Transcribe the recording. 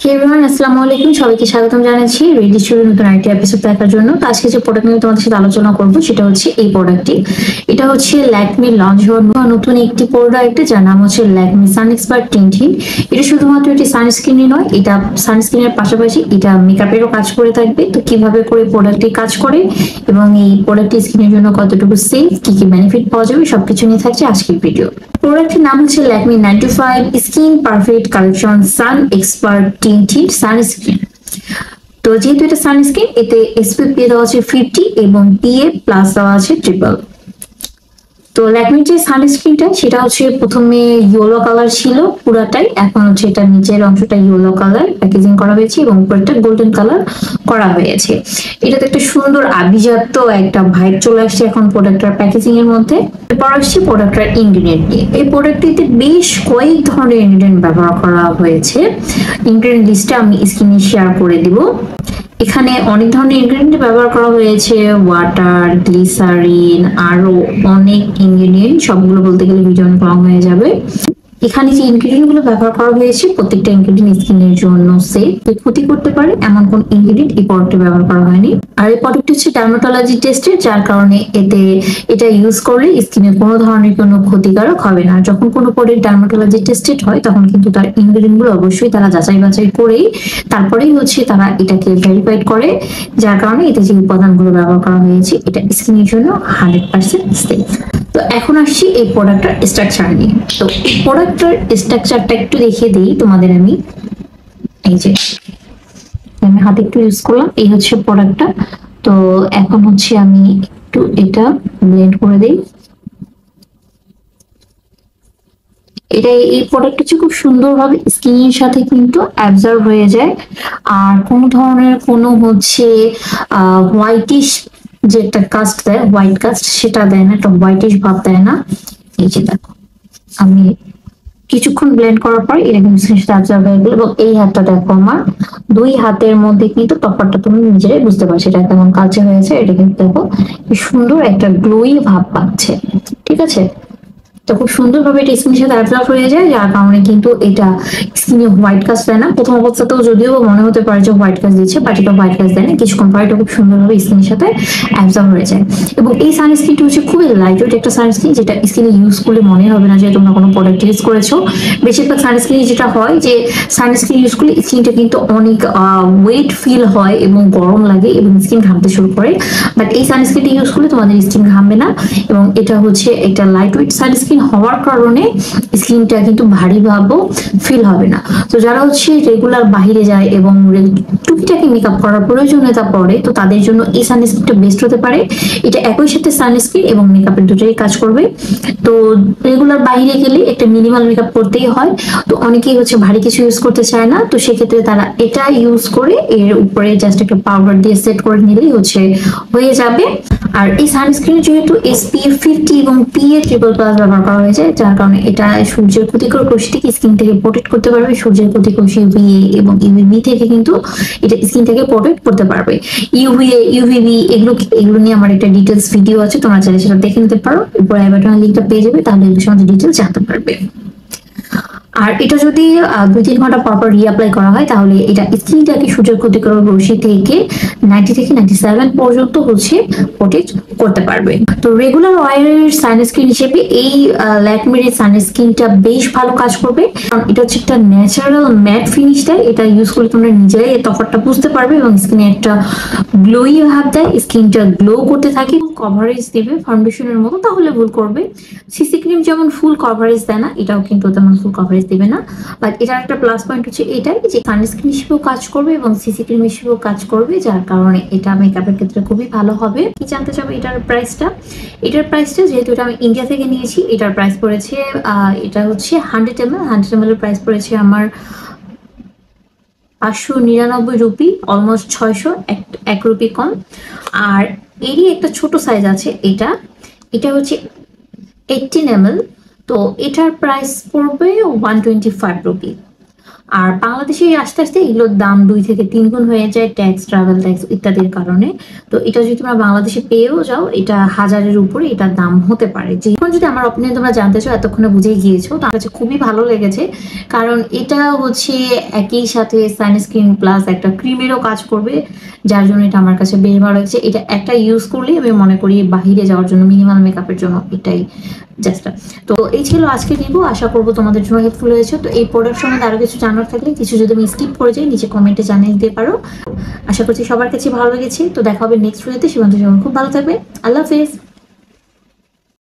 হে everyone, আসসালামু আলাইকুম। সবাইকে স্বাগতম জানাচ্ছি রেডি স্টুডিওর নতুন আরেকটি এপিসোড দেখার জন্য। তো আজকে যে প্রোডাক্ট নিয়ে তোমাদের সাথে আলোচনা করব সেটা হচ্ছে এই প্রোডাক্টটি। এটা হচ্ছে ল্যাকমি লঞ্চ হওয়া নতুন একটি প্রোডাক্ট যার নাম হচ্ছে ল্যাকমি সান এক্সপার্ট টিন্ট। এটা শুধুমাত্র একটি সানস্ক্রিনই নয়, এটা সানস্ক্রিনের পাশাপাশি এটা মেকআপেরও কাজ করে থাকবে। তো কিভাবে করে প্রোডাক্টটি কাজ করে এবং এই প্রোডাক্টটি স্কিনের জন্য কতটুকু সেফ, কি কি বেনিফিট পাওয়া যাবে, সবকিছু নিয়ে থাকছে আজকের ভিডিও। প্রোডাক্টের নাম হচ্ছে ল্যাকমি 925 স্কিন পারফেক্ট কালেকশন সান এক্সপার্ট টিন্টেড সানস্ক্রিন। তো যেহেতু এটা সানস্ক্রিন, এতে এসপিএফ দেওয়া আছে 50 এবং পিএ প্লাস দেওয়া আছে ট্রিপল। তো ল্যাকমির যে সানস্ক্রিনটা সেটা হচ্ছে প্রথমে ইয়েলো কালার ছিল পুরাটাই, এখন হচ্ছে এটা নিচের অংশটা ইয়েলো কালার প্যাকেজিং করা হয়েছে এবং উপরটা গোল্ডেন কালার করা হয়েছে। এটাতে একটা সুন্দর আভিজাত্য একটা ভাইব চলে আসছে এখন প্রোডাক্টের প্যাকেজিং এর মধ্যে। এরপর আসছে প্রোডাক্টের ইনগ্রিডিয়েন্ট নিয়ে। এই প্রোডাক্টটিতে বেশ কয়েক ধরনের ইনগ্রিডিয়েন্ট ব্যবহার করা হয়েছে। ইনগ্রিডিয়েন্ট লিস্টটা আমি স্ক্রিনে শেয়ার করে দিব। এখানে অনেক ধরনের ইনগ্রেডিয়েন্ট ব্যবহার করা হয়েছে, ওয়াটার, গ্লিসারিন, আরো অনেক ইনগ্রেডিয়েন্ট। সবগুলো বলতে গেলে ভিডিও অনেক লং হয়ে যাবে। এখানে যে ইনগ্রেডিয়েন্ট গুলো ব্যবহার করা হয়েছে প্রত্যেকটা ইনগ্রেডিয়েন্ট স্কিনের জন্য সেফ, ক্ষতি করতে পারে এমন কোন ইনগ্রেডিয়েন্ট এই প্রোডাক্টে ব্যবহার করা হয়নি। আর এই প্রোডাক্ট হচ্ছে ডার্মাটোলজি টেস্টেড, যার কারণে এটা ইউজ করলে স্কিনে কোনো ধরনের কোনো ক্ষতিকারক হবে না। যখন কোনো প্রোডাক্ট ডার্মাটোলজি টেস্টেড হয় তখন কিন্তু তার ইনগ্রেডিয়েন্ট গুলো অবশ্যই তারা যাচাই বাছাই করেই তারপরেই হচ্ছে তারা এটাকে ভেরিফাইড করে, যার কারণে এতে যে উপাদানগুলো ব্যবহার করা হয়েছে এটা স্কিনের জন্য 100% সেফ। তো এখন আসছি এই প্রোডাক্টটার স্ট্রাকচার নিয়ে। তো এই প্রোডাক্টটার স্ট্রাকচারটা একটু দেখিয়ে দিই তোমাদের আমি। এই যে আমি হাতে একটু ইউজ করলাম, এই হচ্ছে প্রোডাক্টটা। তো এখন হচ্ছে আমি একটু এটা ব্লেন্ড করে দিই। এই প্রোডাক্ট হচ্ছে খুব সুন্দরভাবে স্কিনের সাথে কিন্তু অ্যাবজর্ব হয়ে যায়, আর কোনো ধরনের কোনো হচ্ছে হোয়াইটিশ যে একটা কাস্ট দেয়, হোয়াইট কাস্ট সেটা দেয় না, একটা হোয়াইটিশ ভাব দেয় না। এই যে দেখো, আমি কিছুক্ষণ ব্লেন্ড করার পর এটা কিন্তু স্কিনের সাথে অ্যাবজর্ব হয়ে গেল। এবং এই হাতটা দেখো, আমার দুই হাতের মধ্যে কিন্তু তফাৎটা তুমি নিজেরাই বুঝতে পারছো, এটা কেমন কালচে হয়েছে। এটা কিন্তু দেখো কি সুন্দর একটা গ্লোই ভাব পাচ্ছে, ঠিক আছে। তো খুব সুন্দরভাবে এটা স্কিনের সাথে অ্যাবজর্ব হয়ে যায়, যার কারণে কিন্তু এটা স্কিনে হোয়াইট কাস্ট দেয় না। প্রথম অবস্থাতেও যদিও মনে হতে পারে যে হোয়াইট কাস্ট দিচ্ছে, বাট এটা হোয়াইট কাস্ট দেয় না। কিছুক্ষণ পর এটা খুব সুন্দরভাবে স্কিনের সাথে অ্যাবজর্ব হয়ে যায়। এবং এই সানস্ক্রিনটা হচ্ছে খুবই লাইট ওয়েট একটা সানস্ক্রিন, যেটা স্কিনে ইউজ করলে মনে হবে না যে তোমরা কোনো প্রোডাক্ট ইউজ করেছো। বেশিরভাগ সানস্ক্রিন যেটা হয় যে সানস্ক্রিন ইউজ করলে স্কিনটা কিন্তু অনেক ওয়েট ফিল হয় এবং গরম লাগে এবং স্কিন ঘামতে শুরু করে। বাট এই সানস্ক্রিনটা ইউজ করলে তোমাদের স্কিন ঘামবে না। এবং এটা হচ্ছে একটা লাইট ওয়েট সানস্ক্রিন হওয়ার কারণে স্কিনটা কিন্তু ভারী ভাবও ফিল হবে না। তো যারা হচ্ছে রেগুলার বাইরে যায় এবং টুকিটাকি মেকআপ করার প্রয়োজনীয়তা পড়ে, তো তাদের জন্য এই সানস্ক্রিনটা বেস্ট হতে পারে। এটা একই সাথে সানস্ক্রিন এবং মেকআপের দুটোই কাজ করবে। তো রেগুলার বাইরে গেলে একটা মিনিমাল মেকআপ করতেই হয়, তো অনেকেই হচ্ছে ভারী কিছু ইউজ করতে চায় না, তো সেক্ষেত্রে তারা এটা ইউজ করে এর উপরে জাস্ট একটা পাউডার দিয়ে সেট করে নিলেই হচ্ছে হয়ে যাবে। আর এই সানস্ক্রিন যেহেতু SPF 50 এবং PA ট্রিপল প্লাস ব্যবহার করা হয়েছে, যার কারণে এটা সূর্যের ক্ষতিকর রশ্মি থেকে স্কিন থেকে প্রোটেক্ট করতে পারবে। সূর্যের ক্ষতিকর UVA এবং UVB থেকে কিন্তু এটা স্কিন থেকে প্রোটেক্ট করতে পারবে। UVA UVB এগুলো নিয়ে আমার একটা ডিটেলস ভিডিও আছে, তোমরা চাইলে সেটা দেখে নিতে পারো। উপরে আই বাটনের লিংকটা পেয়ে যাবে, তাহলে এর সম্বন্ধে ডিটেলস জানতে পারবে। আর এটা যদি 2-3 ঘন্টা পর পর রিঅ্যাপ্লাই করা হয় তাহলে এটা স্কিনটাকে সূর্যের ক্ষতিকর রশ্মি থেকে 90 থেকে 97 পর্যন্ত হচ্ছে প্রোটেক্ট করতে পারবে। তো রেগুলার ওয়ারের সানস্ক্রিন হিসেবে এই ল্যাকমির সানস্ক্রিনটা বেশ ভালো কাজ করবে, কারণ এটা হচ্ছে একটা ন্যাচারাল ম্যাট ফিনিশ দেয়। এটা ইউজ করলে তোমরা নিজেরাই এই তফাৎটা বুঝতে পারবে এবং স্কিনে একটা গ্লোই ভাব দেয়, স্কিনটা গ্লো করতে থাকে, কভারেজ দেবে ফাউন্ডেশনের মতো। তাহলে ভুল করবে। সিসি ক্রিম যেমন ফুল কভারেজ দেয় না, এটাও কিন্তু তেমন ফুল কভারেজ দিবে না। বাট এটার একটা প্লাস পয়েন্ট হচ্ছে এটাই যে সানস্ক্রিন হিসেবেও কাজ করবে এবং সিসি ক্রিম হিসেবেও কাজ করবে, যার কারণে এটা মেকআপের ক্ষেত্রে খুবই ভালো হবে। কি জানতে চাবো এটার প্রাইসটা? যেহেতু এটা আমি ইন্ডিয়া থেকে নিয়েছি, এটার প্রাইস পড়েছে এটা হচ্ছে 100 ml এর প্রাইস পড়েছে আমার 599 রুপি, অলমোস্ট 600, এক রুপি কম। আর এরই একটা ছোট সাইজ আছে, এটা হচ্ছে 18 ml। তো এটার প্রাইস পড়বে 125 রুপি। আর বাংলাদেশে আস্তে আস্তে এগুলোর দাম 2 থেকে 3 গুণ হয়ে যায়, ট্যাক্স, ট্রাভেল ট্যাক্স ইত্যাদির কারণে। তো এটা যদি তোমরা বাংলাদেশে পেয়েও যাও, এটা 1000-এর উপরে এটার দাম হতে পারে। যে এখন যদি আমার অপিনিয়ন তোমরা জানতে চাও, এতক্ষণে বুঝেই গিয়েছো, তো আমার কাছে খুবই ভালো লেগেছে। কারণ এটা হচ্ছে একই সাথে সানস্ক্রিন প্লাস একটা ক্রিমেরও কাজ করবে, যার জন্য এটা আমার কাছে বেশ ভালো লাগছে। এটা একটা ইউজ করলে আমি মনে করি বাহিরে যাওয়ার জন্য, মিনিমাল মেকআপের জন্য এটাই জাস্ট। তো এই ছিল আজকে রিভিউ, আশা করবো তোমাদের জন্য হেল্পফুল হয়েছে। তো এই প্রোডাক্ট সম্বন্ধে আরো কিছু জানার থাকলে, কিছু যদি আমি স্কিপ করে যাই, নিচে কমেন্টে জানিয়ে দিতে পারো। আশা করছি সবার কাছে ভালো লেগেছে। তো দেখা হবে নেক্সট ভিডিওতে। সীমান্ত জীবন খুব ভালো থাকবে। আল্লাহ হাফেজ।